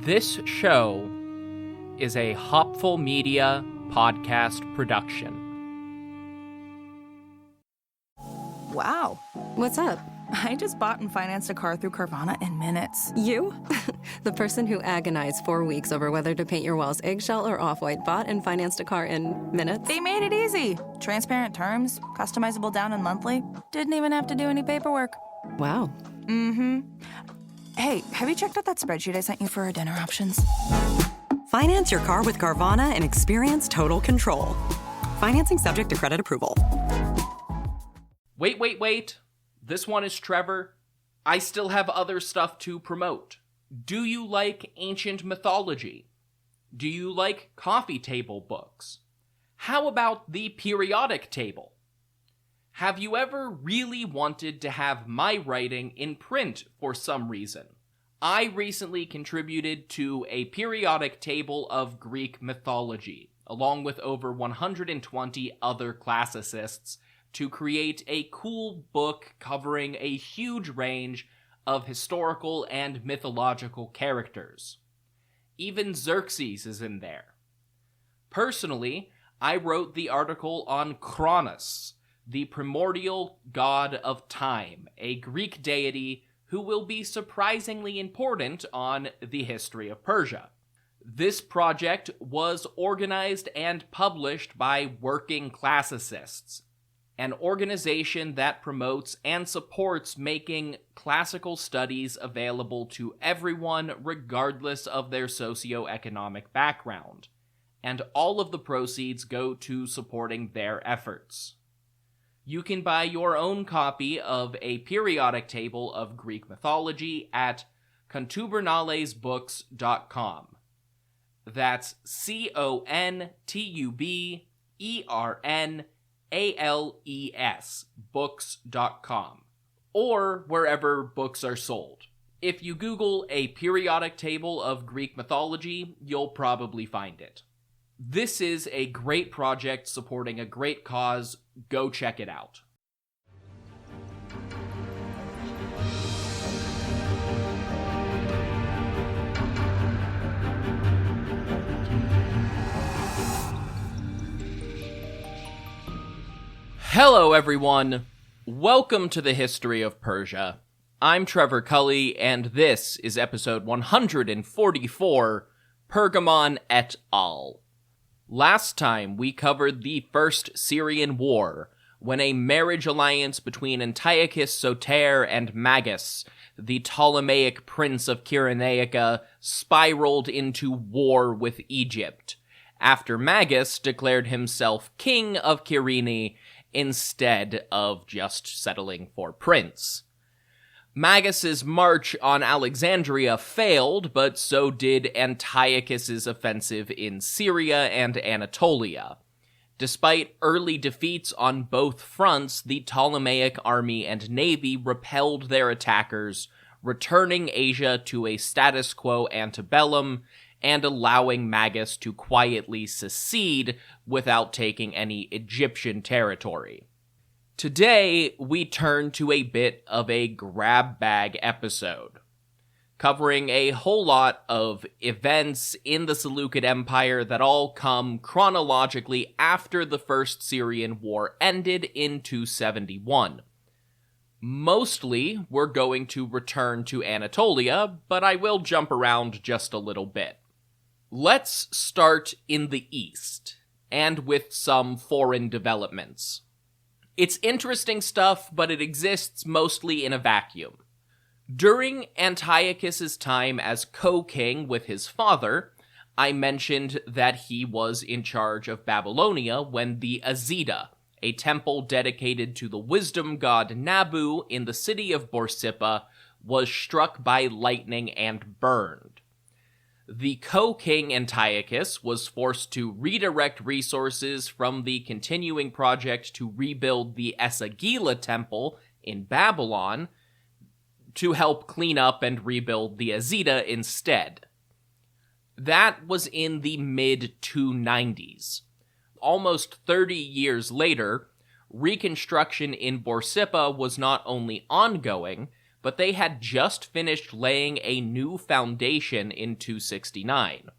This show is a Hopful Media podcast production. Wow. What's up? I just bought and financed a car through Carvana in minutes. You? The person who agonized 4 weeks over whether to paint your walls eggshell or off-white bought and financed a car in minutes? They made it easy. Transparent terms, customizable down and monthly. Didn't even have to do any paperwork. Wow. Mm-hmm. Hey, have you checked out that spreadsheet I sent you for our dinner options? Finance your car with Carvana and experience total control. Financing subject to credit approval. Wait. This one is Trevor. I still have other stuff to promote. Do you like ancient mythology? Do you like coffee table books? How about the periodic table? Have you ever really wanted to have my writing in print for some reason? I recently contributed to a periodic table of Greek mythology, along with over 120 other classicists, to create a cool book covering a huge range of historical and mythological characters. Even Xerxes is in there. Personally, I wrote the article on Kronos, the primordial god of time, a Greek deity who will be surprisingly important on the history of Persia. This project was organized and published by Working Classicists, an organization that promotes and supports making classical studies available to everyone regardless of their socioeconomic background, and all of the proceeds go to supporting their efforts. You can buy your own copy of a periodic table of Greek mythology at contubernalesbooks.com. That's CONTUBERNALES books.com, or wherever books are sold. If you Google a periodic table of Greek mythology, you'll probably find it. This is a great project supporting a great cause. Go check it out. Hello, everyone. Welcome to the History of Persia. I'm Trevor Cully, and this is episode 144, Pergamon et al. Last time, we covered the First Syrian War, when a marriage alliance between Antiochus Soter and Magus, the Ptolemaic prince of Cyrenaica, spiraled into war with Egypt, after Magus declared himself king of Cyrene instead of just settling for prince. Magus's march on Alexandria failed, but so did Antiochus's offensive in Syria and Anatolia. Despite early defeats on both fronts, the Ptolemaic army and navy repelled their attackers, returning Asia to a status quo antebellum and allowing Magus to quietly secede without taking any Egyptian territory. Today, we turn to a bit of a grab bag episode, covering a whole lot of events in the Seleukid Empire that all come chronologically after the First Syrian War ended in 271. Mostly, we're going to return to Anatolia, but I will jump around just a little bit. Let's start in the east, and with some foreign developments. It's interesting stuff, but it exists mostly in a vacuum. During Antiochus's time as co-king with his father, I mentioned that he was in charge of Babylonia when the Azida, a temple dedicated to the wisdom god Nabu in the city of Borsippa, was struck by lightning and burned. The co-king Antiochus was forced to redirect resources from the continuing project to rebuild the Esagila temple in Babylon to help clean up and rebuild the Azida instead. That was in the mid-290s. Almost 30 years later, reconstruction in Borsippa was not only ongoing, but they had just finished laying a new foundation in 269.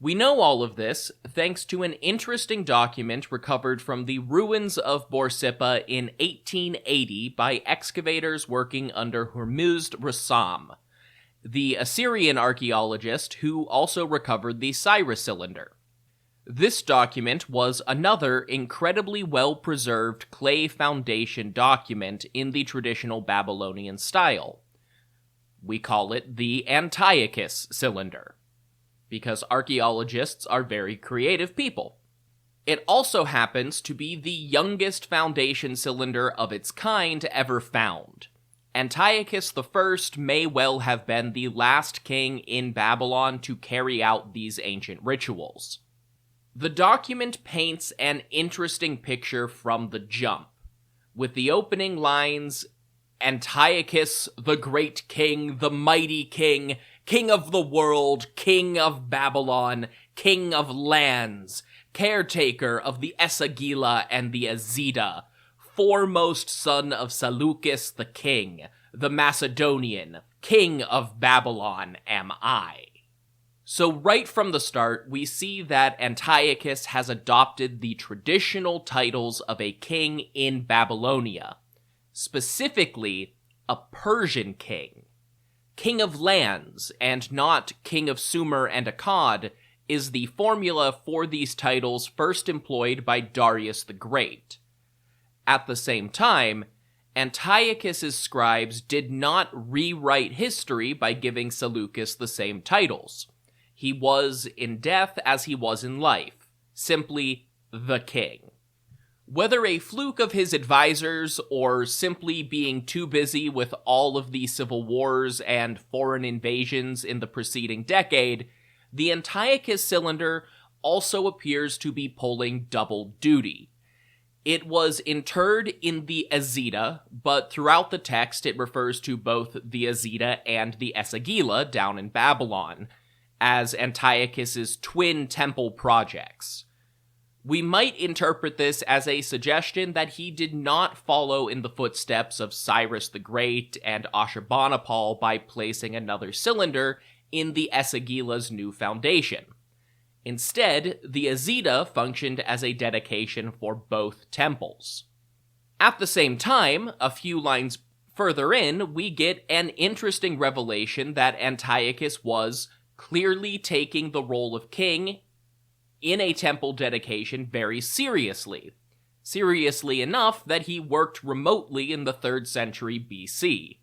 We know all of this thanks to an interesting document recovered from the ruins of Borsippa in 1880 by excavators working under Hormuzd Rassam, the Assyrian archaeologist who also recovered the Cyrus cylinder. This document was another incredibly well-preserved clay foundation document in the traditional Babylonian style. We call it the Antiochus cylinder, because archaeologists are very creative people. It also happens to be the youngest foundation cylinder of its kind ever found. Antiochus I may well have been the last king in Babylon to carry out these ancient rituals. The document paints an interesting picture from the jump, with the opening lines, Antiochus, the great king, the mighty king, king of the world, king of Babylon, king of lands, caretaker of the Esagila and the Azida, foremost son of Seleukid the king, the Macedonian, king of Babylon am I. So right from the start, we see that Antiochus has adopted the traditional titles of a king in Babylonia, specifically a Persian king. King of lands, and not king of Sumer and Akkad, is the formula for these titles first employed by Darius the Great. At the same time, Antiochus's scribes did not rewrite history by giving Seleucus the same titles. He was in death as he was in life, simply the king. Whether a fluke of his advisors or simply being too busy with all of the civil wars and foreign invasions in the preceding decade, the Antiochus cylinder also appears to be pulling double duty. It was interred in the Azida, but throughout the text it refers to both the Azida and the Esagila down in Babylon as Antiochus's twin temple projects. We might interpret this as a suggestion that he did not follow in the footsteps of Cyrus the Great and Ashurbanipal by placing another cylinder in the Esagila's new foundation. Instead, the Azida functioned as a dedication for both temples. At the same time, a few lines further in, we get an interesting revelation that Antiochus was clearly taking the role of king in a temple dedication very seriously. Seriously enough that he worked remotely in the 3rd century BC.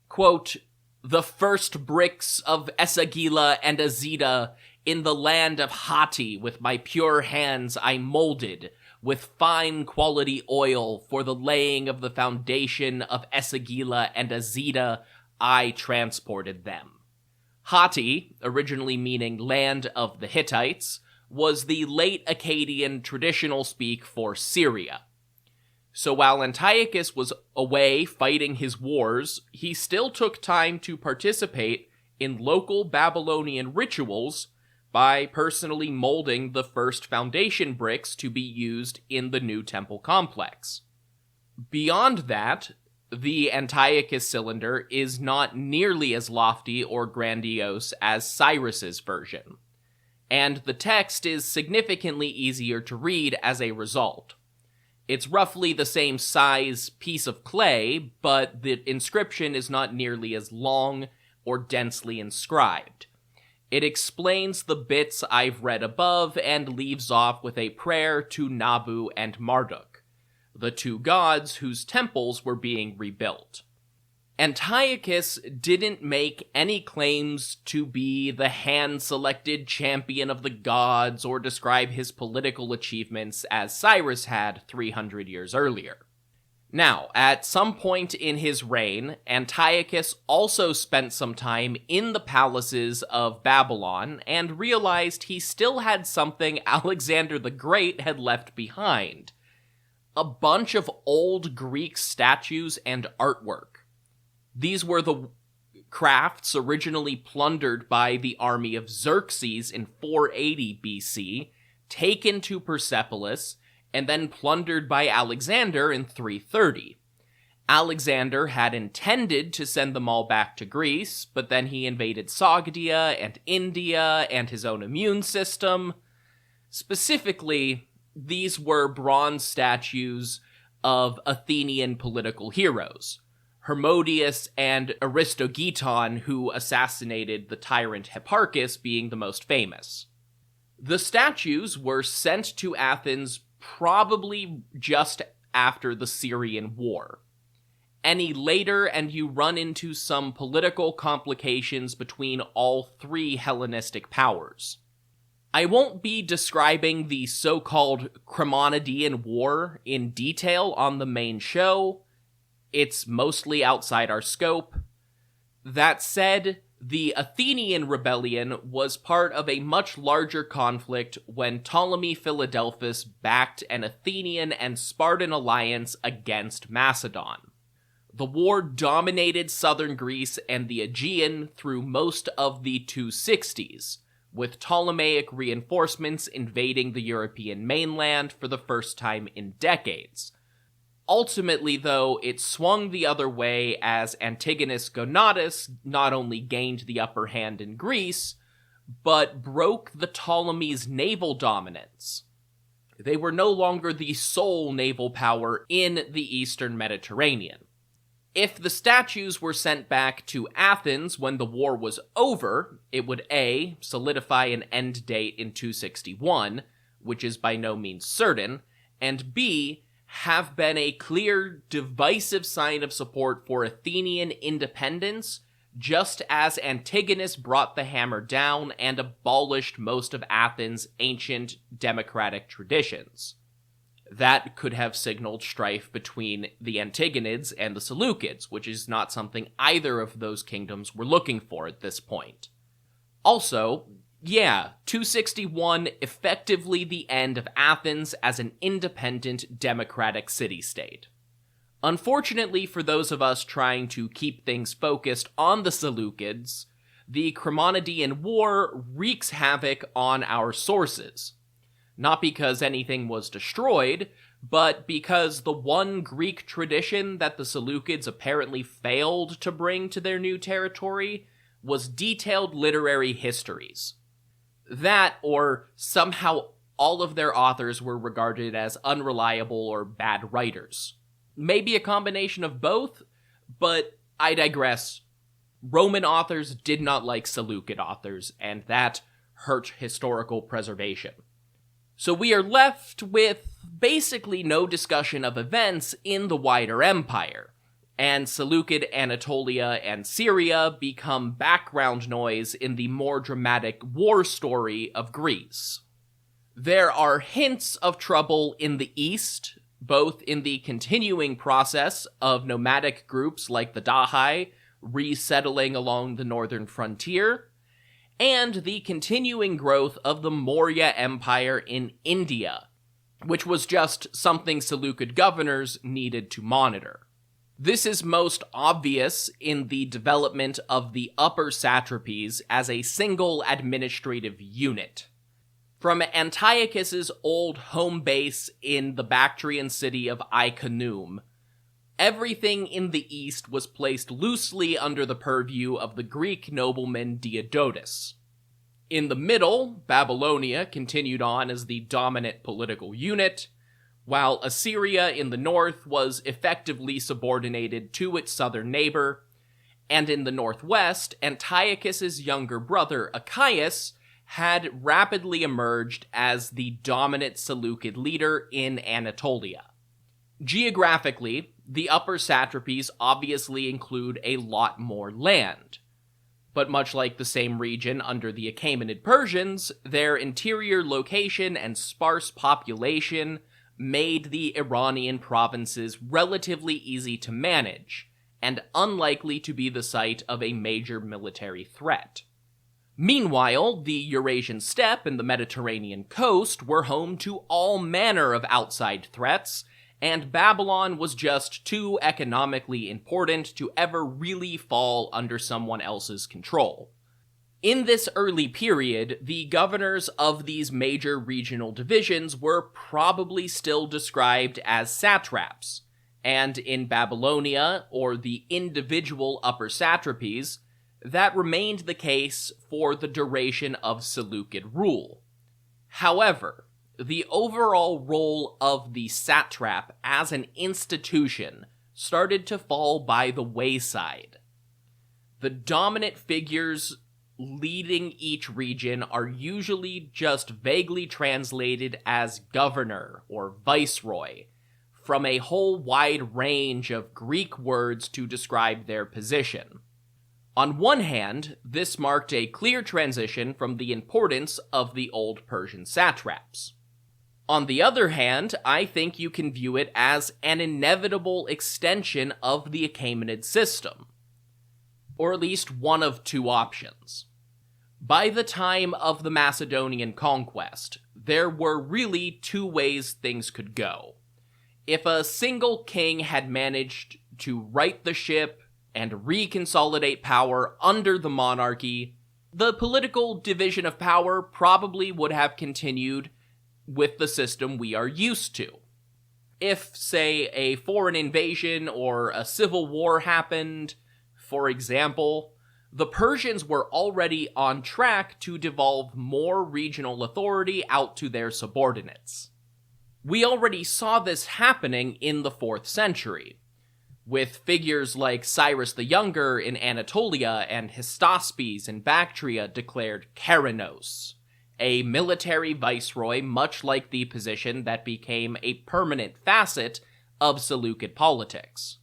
Quote, "The first bricks of Esagila and Azida in the land of Hatti with my pure hands I molded, with fine quality oil for the laying of the foundation of Esagila and Azida, I transported them." Hatti, originally meaning land of the Hittites, was the late Akkadian traditional speak for Syria. So while Antiochus was away fighting his wars, he still took time to participate in local Babylonian rituals by personally molding the first foundation bricks to be used in the new temple complex. Beyond that, the Antiochus cylinder is not nearly as lofty or grandiose as Cyrus's version, and the text is significantly easier to read as a result. It's roughly the same size piece of clay, but the inscription is not nearly as long or densely inscribed. It explains the bits I've read above and leaves off with a prayer to Nabu and Marduk, the two gods whose temples were being rebuilt. Antiochus didn't make any claims to be the hand-selected champion of the gods or describe his political achievements as Cyrus had 300 years earlier. Now, at some point in his reign, Antiochus also spent some time in the palaces of Babylon and realized he still had something Alexander the Great had left behind: a bunch of old Greek statues and artwork. These were the crafts originally plundered by the army of Xerxes in 480 BC, taken to Persepolis, and then plundered by Alexander in 330. Alexander had intended to send them all back to Greece, but then he invaded Sogdia and India and his own immune system. Specifically, these were bronze statues of Athenian political heroes, Hermodius and Aristogiton, who assassinated the tyrant Hipparchus, being the most famous. The statues were sent to Athens probably just after the Syrian War. Any later, and you run into some political complications between all three Hellenistic powers. I won't be describing the so-called Chremonidean War in detail on the main show. It's mostly outside our scope. That said, the Athenian rebellion was part of a much larger conflict when Ptolemy Philadelphus backed an Athenian and Spartan alliance against Macedon. The war dominated southern Greece and the Aegean through most of the 260s, with Ptolemaic reinforcements invading the European mainland for the first time in decades. Ultimately, though, it swung the other way as Antigonus Gonatas not only gained the upper hand in Greece, but broke the Ptolemies' naval dominance. They were no longer the sole naval power in the eastern Mediterranean. If the statues were sent back to Athens when the war was over, it would A, solidify an end date in 261, which is by no means certain, and B, have been a clear, divisive sign of support for Athenian independence, just as Antigonus brought the hammer down and abolished most of Athens' ancient democratic traditions. That could have signaled strife between the Antigonids and the Seleukids, which is not something either of those kingdoms were looking for at this point. Also, 261 effectively the end of Athens as an independent democratic city-state. Unfortunately for those of us trying to keep things focused on the Seleukids, the Chremonidean War wreaks havoc on our sources. Not because anything was destroyed, but because the one Greek tradition that the Seleukids apparently failed to bring to their new territory was detailed literary histories. That, or somehow all of their authors were regarded as unreliable or bad writers. Maybe a combination of both, but I digress. Roman authors did not like Seleucid authors, and that hurt historical preservation. So we are left with basically no discussion of events in the wider empire, and Seleukid Anatolia and Syria become background noise in the more dramatic war story of Greece. There are hints of trouble in the east, both in the continuing process of nomadic groups like the Dahae resettling along the northern frontier, and the continuing growth of the Maurya Empire in India, which was just something Seleukid governors needed to monitor. This is most obvious in the development of the upper satrapies as a single administrative unit. From Antiochus's old home base in the Bactrian city of Iconium, everything in the east was placed loosely under the purview of the Greek nobleman Diodotus. In the middle, Babylonia continued on as the dominant political unit, while Assyria in the north was effectively subordinated to its southern neighbor, and in the northwest, Antiochus's younger brother Achaeus had rapidly emerged as the dominant Seleukid leader in Anatolia. Geographically, the upper satrapies obviously include a lot more land. But much like the same region under the Achaemenid Persians, their interior location and sparse population made the Iranian provinces relatively easy to manage, and unlikely to be the site of a major military threat. Meanwhile, the Eurasian steppe and the Mediterranean coast were home to all manner of outside threats, and Babylon was just too economically important to ever really fall under someone else's control. In this early period, the governors of these major regional divisions were probably still described as satraps, And in Babylonia, or the individual upper satrapies, that remained the case for the duration of Seleukid rule. However, the overall role of the satrap as an institution started to fall by the wayside. The dominant figures leading each region are usually just vaguely translated as governor or viceroy, from a whole wide range of Greek words to describe their position. On one hand, this marked a clear transition from the importance of the old Persian satraps. On the other hand, I think you can view it as an inevitable extension of the Achaemenid system, or at least one of two options. By the time of the Macedonian conquest, there were really two ways things could go. If a single king had managed to right the ship and reconsolidate power under the monarchy, the political division of power probably would have continued with the system we are used to. If, say, a foreign invasion or a civil war happened, for example, the Persians were already on track to devolve more regional authority out to their subordinates. We already saw this happening in the 4th century, with figures like Cyrus the Younger in Anatolia and Hystaspes in Bactria declared Keranos, a military viceroy much like the position that became a permanent facet of Seleukid politics.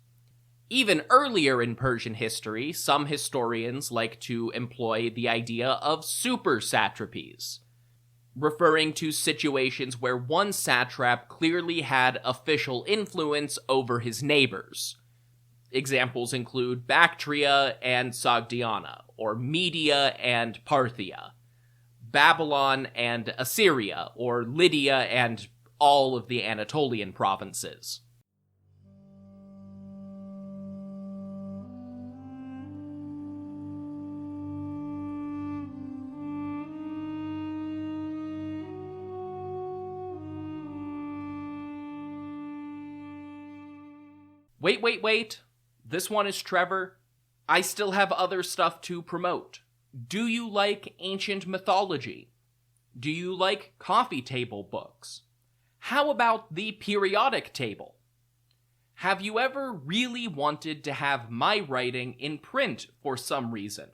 Even earlier in Persian history, some historians like to employ the idea of super satrapies, referring to situations where one satrap clearly had official influence over his neighbors. Examples include Bactria and Sogdiana, or Media and Parthia, Babylon and Assyria, or Lydia and all of the Anatolian provinces. Wait. This one is Trevor. I still have other stuff to promote. Do you like ancient mythology? Do you like coffee table books? How about the periodic table? Have you ever really wanted to have my writing in print for some reason?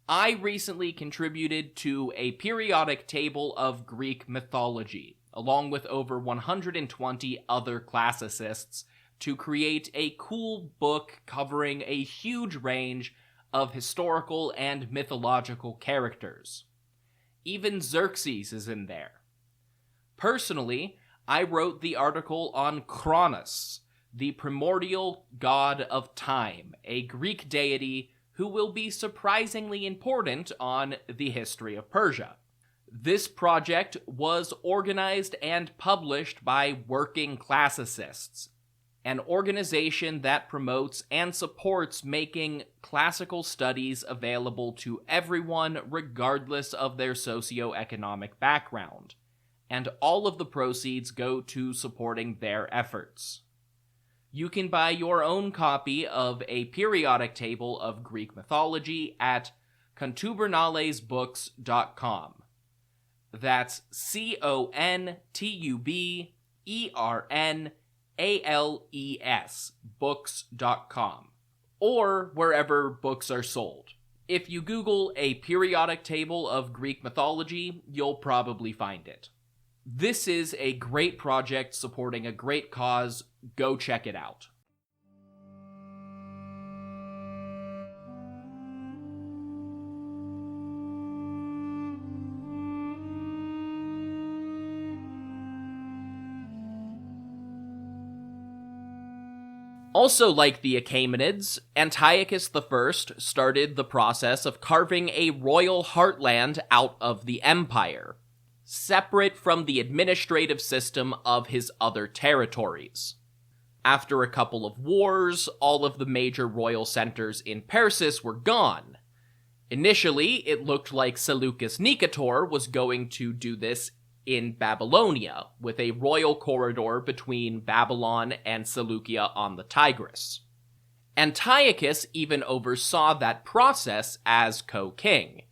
I recently contributed to a periodic table of Greek mythology, along with over 120 other classicists, to create a cool book covering a huge range of historical and mythological characters. Even Xerxes is in there. Personally, I wrote the article on Kronos, the primordial god of time, a Greek deity who will be surprisingly important on the history of Persia. This project was organized and published by Working Classicists, an organization that promotes and supports making classical studies available to everyone regardless of their socioeconomic background, and all of the proceeds go to supporting their efforts. You can buy your own copy of a periodic table of Greek mythology at contubernalesbooks.com. That's CONTUBERNALES books.com, or wherever books are sold. If you Google a periodic table of Greek mythology, you'll probably find it. This is a great project supporting a great cause. Go check it out. Also like the Achaemenids, Antiochus I started the process of carving a royal heartland out of the empire, separate from the administrative system of his other territories. After a couple of wars, all of the major royal centers in Persis were gone. Initially, it looked like Seleucus Nicator was going to do this in Babylonia, with a royal corridor between Babylon and Seleucia on the Tigris. Antiochus even oversaw that process as co-king.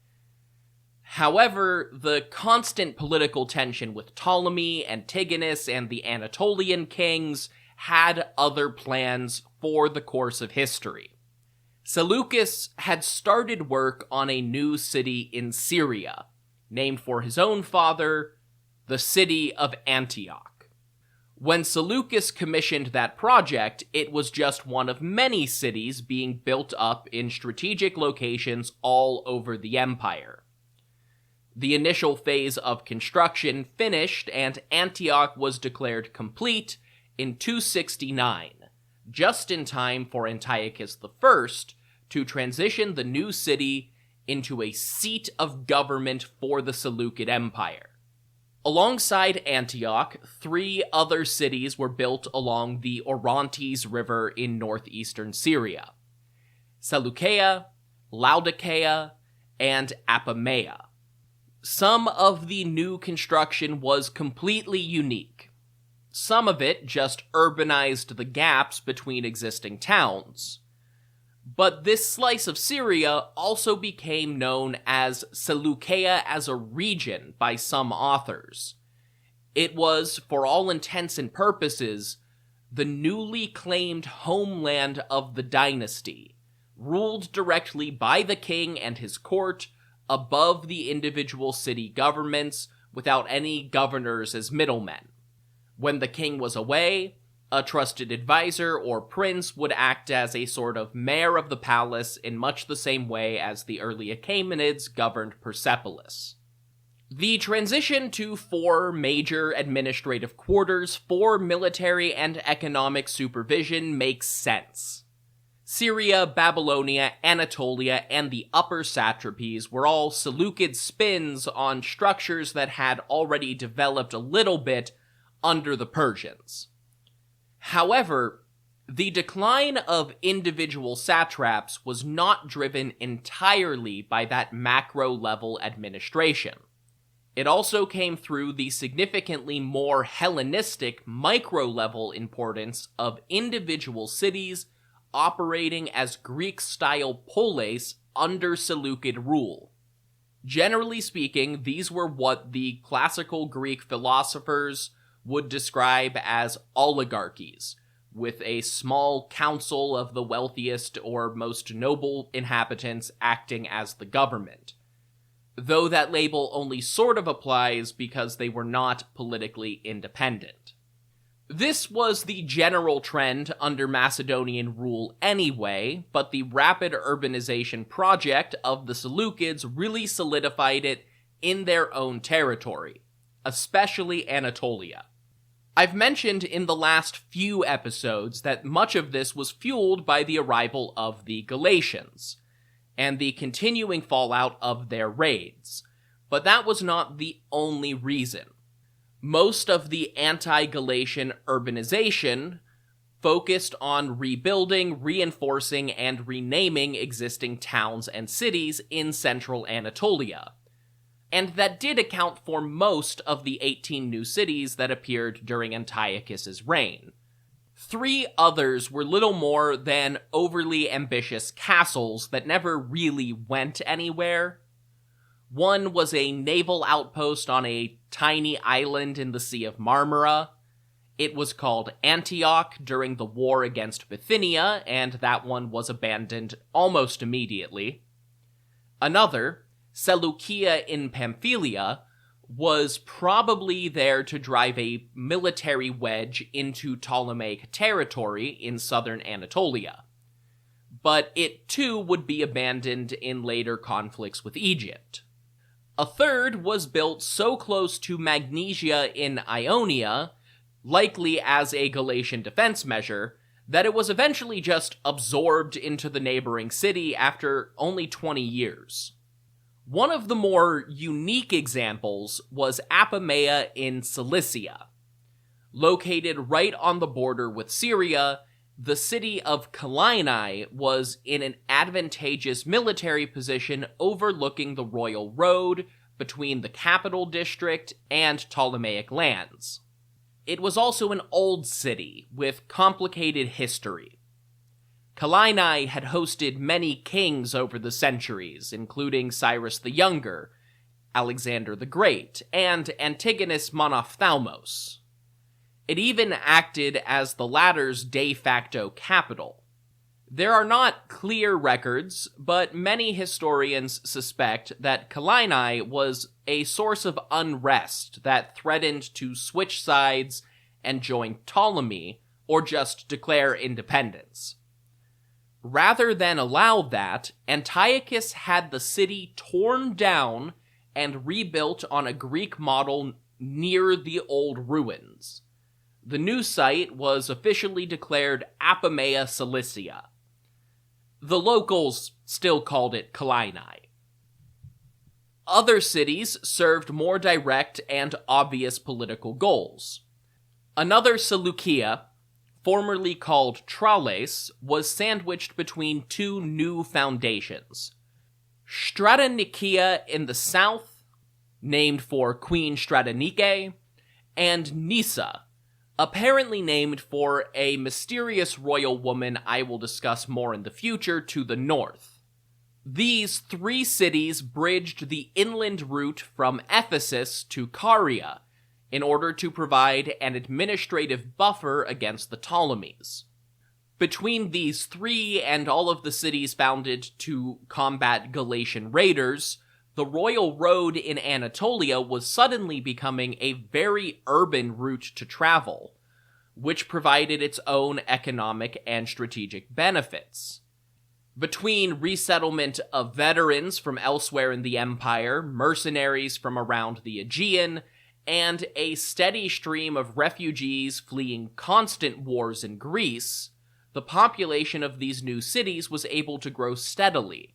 However, the constant political tension with Ptolemy, Antigonus, and the Anatolian kings had other plans for the course of history. Seleucus had started work on a new city in Syria, named for his own father, the city of Antioch. When Seleucus commissioned that project, it was just one of many cities being built up in strategic locations all over the empire. The initial phase of construction finished, and Antioch was declared complete in 269, just in time for Antiochus I to transition the new city into a seat of government for the Seleukid Empire. Alongside Antioch, 3 other cities were built along the Orontes River in northeastern Syria: Seleucia, Laodicea, and Apamea. Some of the new construction was completely unique. Some of it just urbanized the gaps between existing towns. But this slice of Syria also became known as Seleucia as a region by some authors. It was, for all intents and purposes, the newly claimed homeland of the dynasty, ruled directly by the king and his court, above the individual city governments, without any governors as middlemen. When the king was away, a trusted advisor or prince would act as a sort of mayor of the palace in much the same way as the early Achaemenids governed Persepolis. The transition to 4 major administrative quarters for military and economic supervision makes sense. Syria, Babylonia, Anatolia, and the upper satrapies were all Seleukid spins on structures that had already developed a little bit under the Persians. However, the decline of individual satraps was not driven entirely by that macro-level administration. It also came through the significantly more Hellenistic micro-level importance of individual cities operating as Greek-style polis under Seleukid rule. Generally speaking, these were what the classical Greek philosophers would describe as oligarchies, with a small council of the wealthiest or most noble inhabitants acting as the government, though that label only sort of applies because they were not politically independent. This was the general trend under Macedonian rule anyway, but the rapid urbanization project of the Seleucids really solidified it in their own territory, especially Anatolia. I've mentioned in the last few episodes that much of this was fueled by the arrival of the Galatians, and the continuing fallout of their raids, but that was not the only reason. Most of the anti-Galatian urbanization focused on rebuilding, reinforcing, and renaming existing towns and cities in central Anatolia, and that did account for most of the 18 new cities that appeared during Antiochus's reign. 3 others were little more than overly ambitious castles that never really went anywhere. One was a naval outpost on a tiny island in the Sea of Marmara. It was called Antioch during the war against Bithynia, and that one was abandoned almost immediately. Another, Seleucia in Pamphylia, was probably there to drive a military wedge into Ptolemaic territory in southern Anatolia, but it too would be abandoned in later conflicts with Egypt. A third was built so close to Magnesia in Ionia, likely as a Galatian defense measure, that it was eventually just absorbed into the neighboring city after only 20 years. One of the more unique examples was Apamea in Cilicia. Located right on the border with Syria, the city of Kyllini was in an advantageous military position overlooking the royal road between the capital district and Ptolemaic lands. It was also an old city with complicated history. Kalaini had hosted many kings over the centuries, including Cyrus the Younger, Alexander the Great, and Antigonus Monophthalmos. It even acted as the latter's de facto capital. There are not clear records, but many historians suspect that Kalaini was a source of unrest that threatened to switch sides and join Ptolemy, or just declare independence. Rather than allow that, Antiochus had the city torn down and rebuilt on a Greek model near the old ruins. The new site was officially declared Apamea Cilicia. The locals still called it Kalaini. Other cities served more direct and obvious political goals. Another Seleucia, formerly called Tralles, was sandwiched between two new foundations. Stratonikia in the south, named for Queen Stratonike, and Nisa, apparently named for a mysterious royal woman I will discuss more in the future, to the north. These three cities bridged the inland route from Ephesus to Caria in order to provide an administrative buffer against the Ptolemies. Between these three and all of the cities founded to combat Galatian raiders, the royal road in Anatolia was suddenly becoming a very urban route to travel, which provided its own economic and strategic benefits. Between resettlement of veterans from elsewhere in the empire, mercenaries from around the Aegean, and a steady stream of refugees fleeing constant wars in Greece, the population of these new cities was able to grow steadily.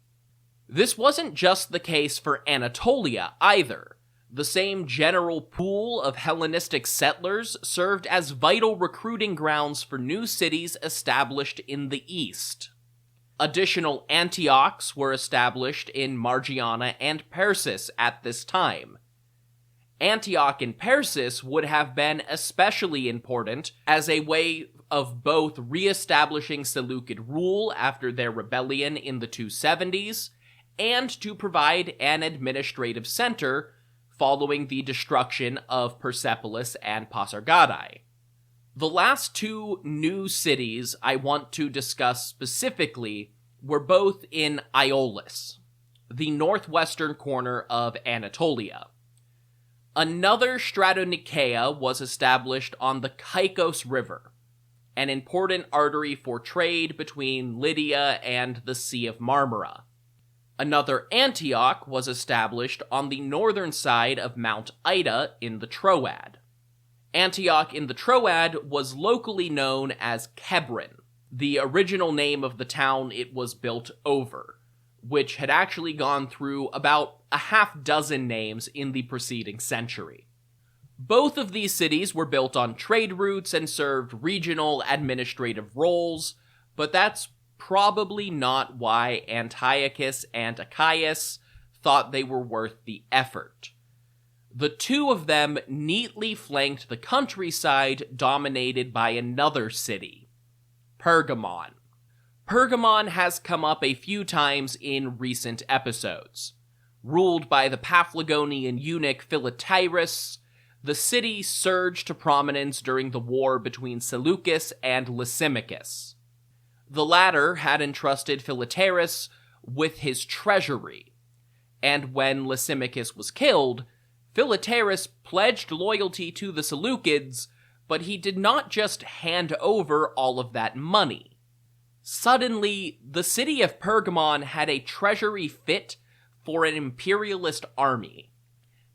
This wasn't just the case for Anatolia either. The same general pool of Hellenistic settlers served as vital recruiting grounds for new cities established in the east. Additional Antiochs were established in Margiana and Persis at this time. Antioch and Persis would have been especially important as a way of both re-establishing Seleukid rule after their rebellion in the 270s, and to provide an administrative center following the destruction of Persepolis and Pasargadae. The last two new cities I want to discuss specifically were both in Aiolis, the northwestern corner of Anatolia. Another Stratonikia was established on the Caicos River, an important artery for trade between Lydia and the Sea of Marmara. Another Antioch was established on the northern side of Mount Ida in the Troad. Antioch in the Troad was locally known as Kebron, the original name of the town it was built over, which had actually gone through about a half-dozen names in the preceding century. Both of these cities were built on trade routes and served regional administrative roles, but that's probably not why Antiochus and Achaeus thought they were worth the effort. The two of them neatly flanked the countryside dominated by another city, Pergamon. Pergamon has come up a few times in recent episodes. Ruled by the Paphlagonian eunuch Philetaerus, the city surged to prominence during the war between Seleucus and Lysimachus. The latter had entrusted Philetaerus with his treasury, and when Lysimachus was killed, Philetaerus pledged loyalty to the Seleucids, but he did not just hand over all of that money. Suddenly, the city of Pergamon had a treasury fit for an imperialist army.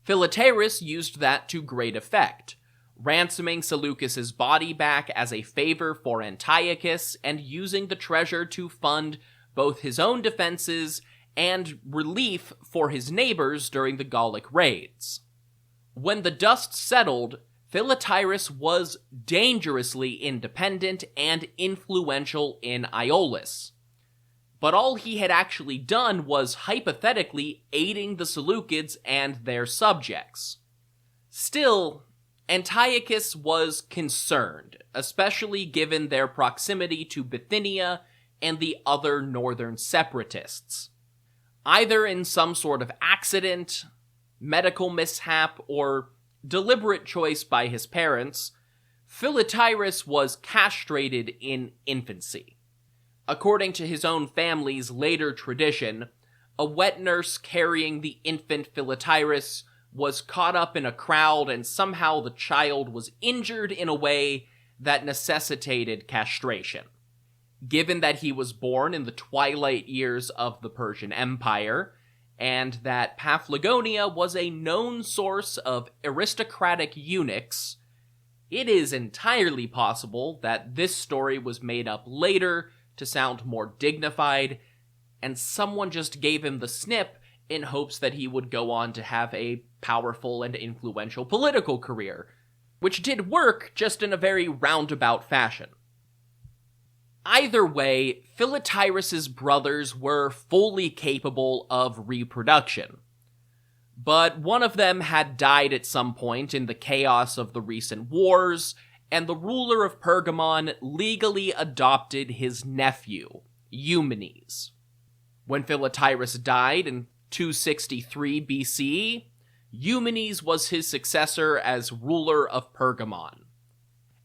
Philetaerus used that to great effect, ransoming Seleucus's body back as a favor for Antiochus and using the treasure to fund both his own defenses and relief for his neighbors during the Gallic raids. When the dust settled, Philetaerus was dangerously independent and influential in Aiolis. but all he had actually done was hypothetically aiding the Seleucids and their subjects. Still, Antiochus was concerned, especially given their proximity to Bithynia and the other northern separatists. Either in some sort of accident, medical mishap, or deliberate choice by his parents, Philotirus was castrated in infancy. According to his own family's later tradition, a wet nurse carrying the infant Philotirus was caught up in a crowd and somehow the child was injured in a way that necessitated castration. Given that he was born in the twilight years of the Persian Empire, and that Paphlagonia was a known source of aristocratic eunuchs, it is entirely possible that this story was made up later to sound more dignified, and someone just gave him the snip in hopes that he would go on to have a powerful and influential political career, which did work, just in a very roundabout fashion. Either way, Philotirus' brothers were fully capable of reproduction. But one of them had died at some point in the chaos of the recent wars, and the ruler of Pergamon legally adopted his nephew, Eumenes. When Philotirus died in 263 BCE, Eumenes was his successor as ruler of Pergamon.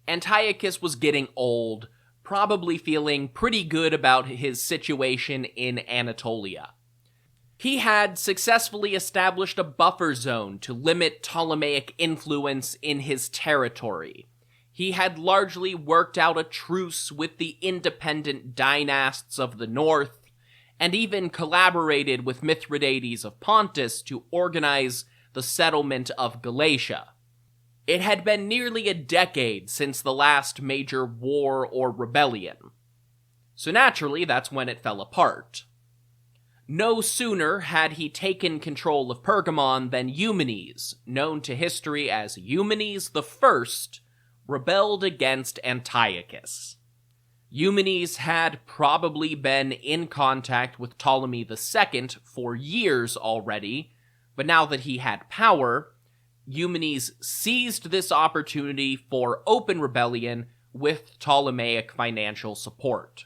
Antiochus was getting old, probably feeling pretty good about his situation in Anatolia. He had successfully established a buffer zone to limit Ptolemaic influence in his territory. He had largely worked out a truce with the independent dynasts of the north, and even collaborated with Mithridates of Pontus to organize the settlement of Galatia. It had been nearly a decade since the last major war or rebellion. So naturally, that's when it fell apart. No sooner had he taken control of Pergamon than Eumenes, known to history as Eumenes I, rebelled against Antiochus. Eumenes had probably been in contact with Ptolemy II for years already, but now that he had power, Eumenes seized this opportunity for open rebellion with Ptolemaic financial support.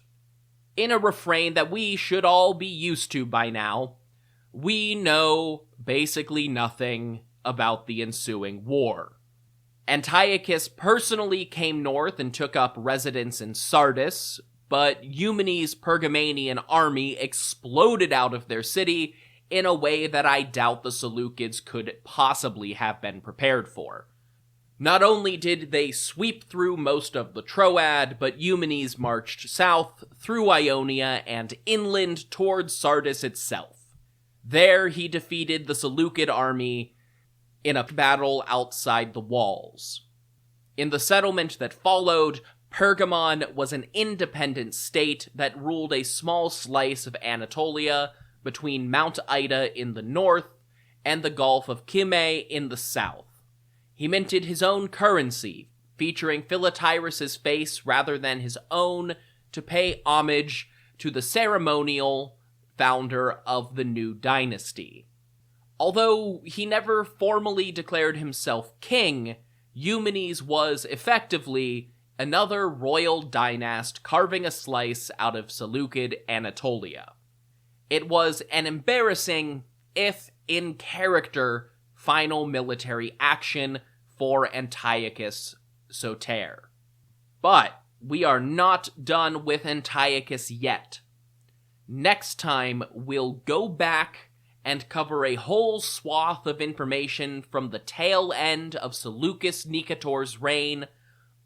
In a refrain that we should all be used to by now, we know basically nothing about the ensuing war. Antiochus personally came north and took up residence in Sardis, but Eumenes' Pergamanian army exploded out of their city in a way that I doubt the Seleucids could possibly have been prepared for. Not only did they sweep through most of the Troad, but Eumenes marched south through Ionia and inland towards Sardis itself. There he defeated the Seleukid army in a battle outside the walls. In the settlement that followed, Pergamon was an independent state that ruled a small slice of Anatolia between Mount Ida in the north and the Gulf of Kyme in the south. He minted his own currency, featuring Philotirus' face rather than his own, to pay homage to the ceremonial founder of the new dynasty. Although he never formally declared himself king, Eumenes was effectively another royal dynast carving a slice out of Seleukid Anatolia. It was an embarrassing, if in character, final military action for Antiochus Soter. But we are not done with Antiochus yet. Next time, we'll go back and cover a whole swath of information from the tail end of Seleucus Nicator's reign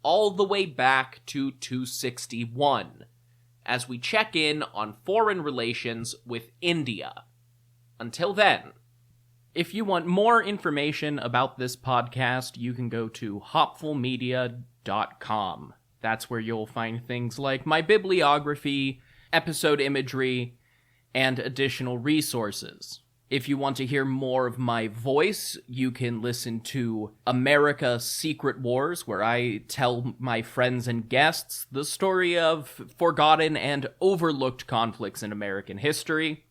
all the way back to 261, as we check in on foreign relations with India. Until then, if you want more information about this podcast, you can go to hopfulmedia.com. That's where you'll find things like my bibliography, episode imagery, and additional resources. If you want to hear more of my voice, you can listen to America Secret Wars, where I tell my friends and guests the story of forgotten and overlooked conflicts in American history.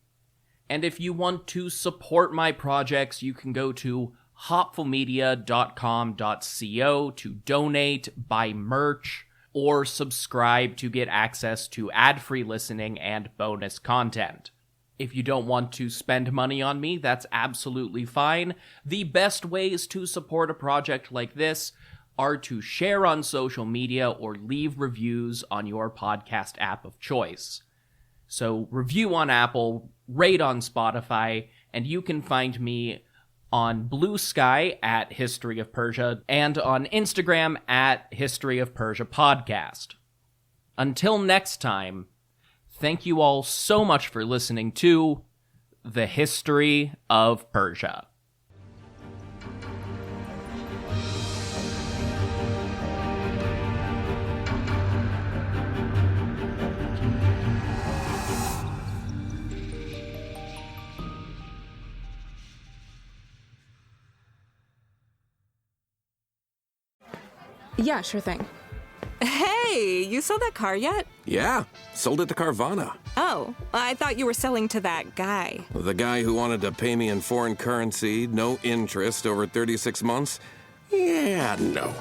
And if you want to support my projects, you can go to hopfulmedia.com.co to donate, buy merch, or subscribe to get access to ad-free listening and bonus content. If you don't want to spend money on me, that's absolutely fine. The best ways to support a project like this are to share on social media or leave reviews on your podcast app of choice. So review on Apple, rate on Spotify, and you can find me on Blue Sky at History of Persia and on Instagram at History of Persia Podcast. Until next time, thank you all so much for listening to The History of Persia. Yeah, sure thing. Hey, you sold that car yet? Yeah, sold it to Carvana. Oh, I thought you were selling to that guy. The guy who wanted to pay me in foreign currency, no interest, over 36 months? Yeah, no.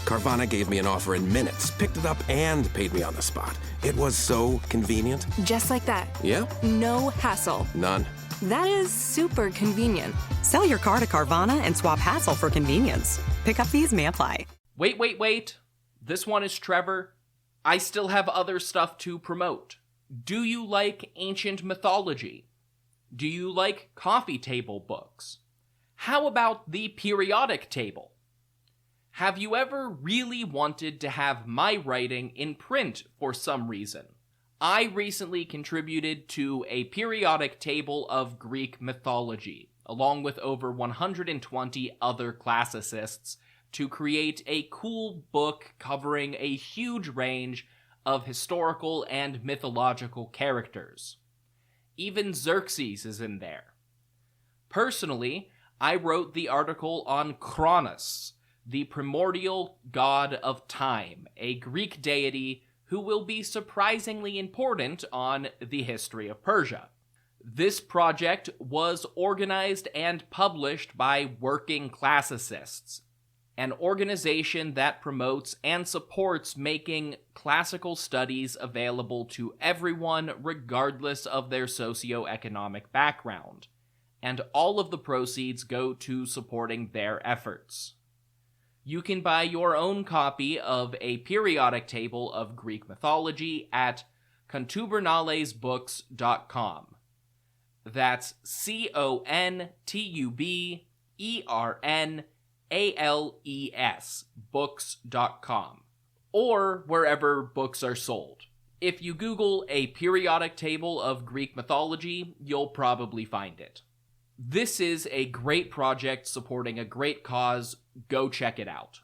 Carvana gave me an offer in minutes, picked it up, and paid me on the spot. It was so convenient. Just like that. Yeah? No hassle. None. That is super convenient. Sell your car to Carvana and swap hassle for convenience. Pickup fees may apply. Wait. This one is Trevor. I still have other stuff to promote. Do you like ancient mythology? Do you like coffee table books? How about the periodic table? Have you ever really wanted to have my writing in print for some reason? I recently contributed to a periodic table of Greek mythology, along with over 120 other classicists, to create a cool book covering a huge range of historical and mythological characters. Even Xerxes is in there. Personally, I wrote the article on Kronos, the primordial god of time, a Greek deity who will be surprisingly important on the history of Persia. This project was organized and published by Working Classicists, an organization that promotes and supports making classical studies available to everyone regardless of their socioeconomic background, and all of the proceeds go to supporting their efforts. You can buy your own copy of a periodic table of Greek mythology at contubernalesbooks.com. That's CONTUBERNALES books.com, or wherever books are sold. If you Google a periodic table of Greek mythology, you'll probably find it. This is a great project supporting a great cause. Go check it out.